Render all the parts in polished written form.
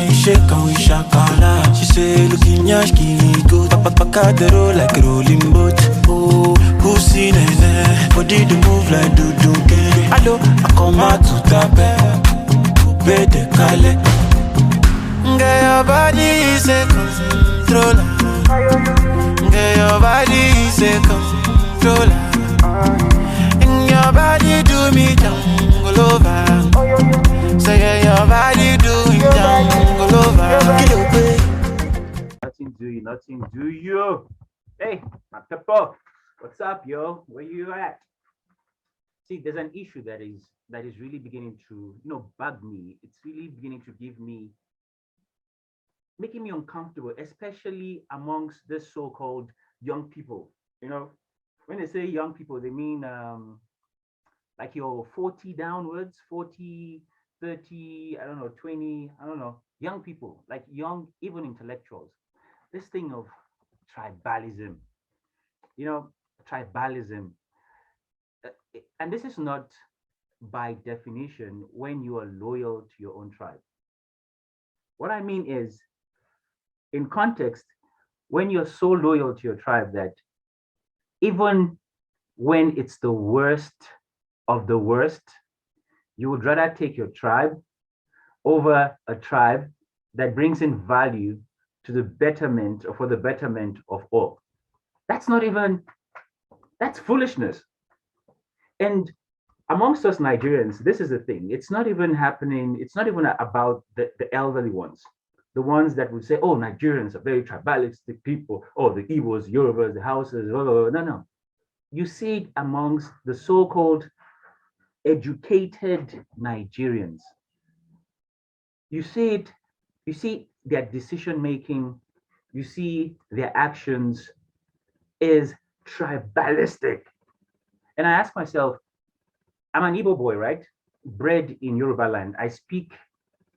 we shake and we shakala. She say, looking yashki go paka the roll like rolling boat. Oh, pussy nene, body to move like do can. Hello, I come out to tape, be the kale. Get your body is a controller. Get your body is a controller. And your body do me jungle over. Say your body do me jungle over. Nothing do you. Hey, my pepper. What's up, yo? Where you at? See, there's an issue that is really beginning to, bug me. It's really beginning to making me uncomfortable, especially amongst this so-called young people. When they say young people, they mean like you're 40 downwards, 40, 30, I don't know, 20, I don't know, young people, like young, even intellectuals. This thing of tribalism, tribalism. And this is not by definition when you are loyal to your own tribe. What I mean is, in context, when you're so loyal to your tribe that even when it's the worst of the worst, you would rather take your tribe over a tribe that brings in value to the betterment or for the betterment of all. That's foolishness. And amongst us Nigerians, this is the thing. It's not even happening. It's not even about the elderly ones, the ones that would say, oh, Nigerians are very tribalistic people. Oh, the Igbos, Yorubas, the Hausas. No. You see it amongst the so-called educated Nigerians. You see their decision making, you see their actions is tribalistic. And I ask myself, I'm an Igbo boy, right? Bred in Yoruba land. I speak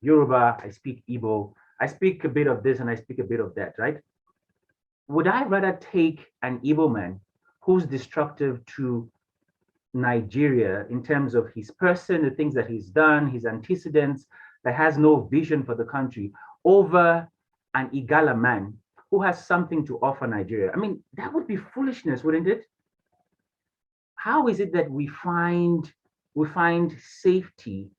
Yoruba, I speak Igbo, I speak a bit of this and I speak a bit of that, right? Would I rather take an Igbo man who's destructive to Nigeria in terms of his person, the things that he's done, his antecedents, that has no vision for the country, over an Igala man who has something to offer Nigeria? I mean, that would be foolishness, wouldn't it? How is it that we find safety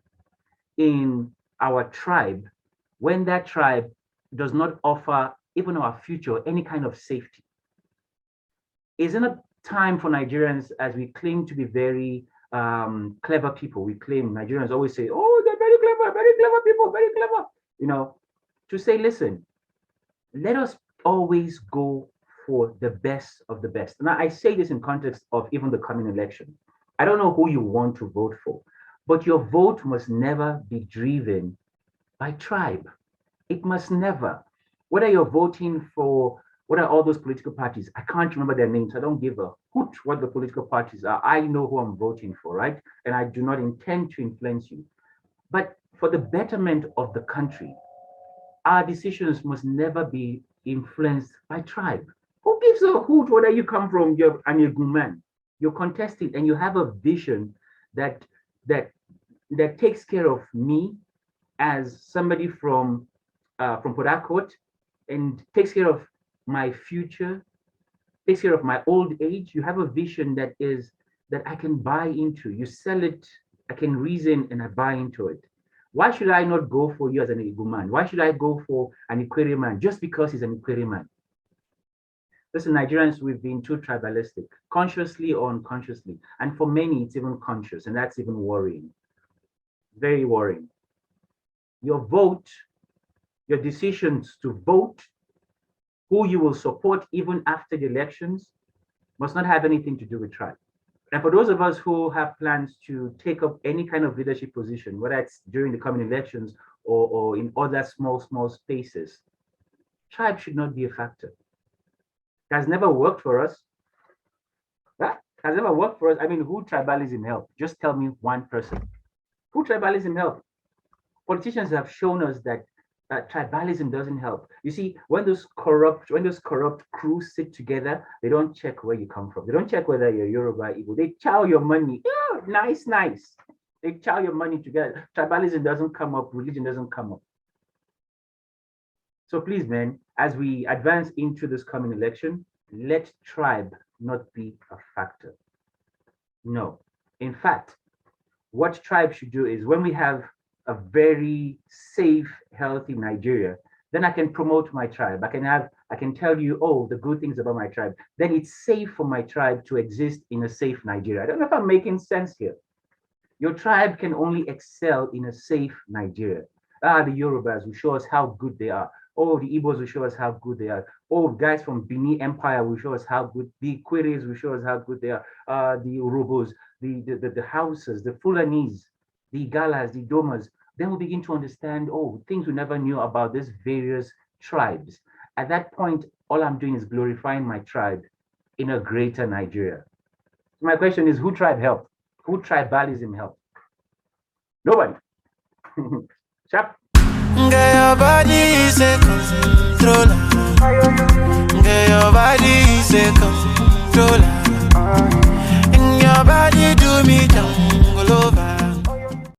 in our tribe when that tribe does not offer even our future any kind of safety? Isn't it time for Nigerians, as we claim to be very clever people, Nigerians always say, oh, they're very clever people, very clever, to say, listen, let us always go for the best of the best. Now, I say this in context of even the coming election. I don't know who you want to vote for, but your vote must never be driven by tribe. It must never. Whether you're voting for, what are all those political parties? I can't remember their names. I don't give a hoot what the political parties are. I know who I'm voting for, right? And I do not intend to influence you. But for the betterment of the country, our decisions must never be influenced by tribe. Who gives a hoot whether you come from your man? You're contesting and you have a vision that takes care of me as somebody from Port Harcourt, and takes care of my future, takes care of my old age. You have a vision that I can buy into. You sell it, I can reason and I buy into it. Why should I not go for you as an Igbo man? Why should I go for an Ikwere man just because he's an Ikwere man? Listen, Nigerians, we've been too tribalistic, consciously or unconsciously. And for many, it's even conscious, and that's even worrying. Very worrying. Your vote, your decisions to vote, who you will support even after the elections, must not have anything to do with tribe. And for those of us who have plans to take up any kind of leadership position, whether it's during the coming elections or in other small spaces, tribe should not be a factor. It has never worked for us. That has never worked for us. I mean, who tribalism help? Just tell me one person. Who tribalism help? Politicians have shown us that tribalism doesn't help. You see, when those corrupt crews sit together, they don't check where you come from. They don't check whether you're Yoruba, Igbo. They chow your money. Yeah, nice. They chow your money together. Tribalism doesn't come up. Religion doesn't come up. So please, man, as we advance into this coming election, let tribe not be a factor. No. In fact, what tribe should do is when we have a very safe, healthy Nigeria, then I can promote my tribe. I can tell you, oh, the good things about my tribe. Then it's safe for my tribe to exist in a safe Nigeria. I don't know if I'm making sense here. Your tribe can only excel in a safe Nigeria. The Yorubas will show us how good they are. Oh, the Igbos will show us how good they are. Oh, guys from Benin Empire will show us how good. The Quiris will show us how good they are. The Urubos, the Hausas, the Fulanese, the Galas, the Domas. Then we'll begin to understand, oh, things we never knew about these various tribes. At that point, all I'm doing is glorifying my tribe in a greater Nigeria. So my question is, who tribe helped? Who tribalism helped? Nobody. Sharp. Get your body is a controller. Get your body is a controller. And your body do me down.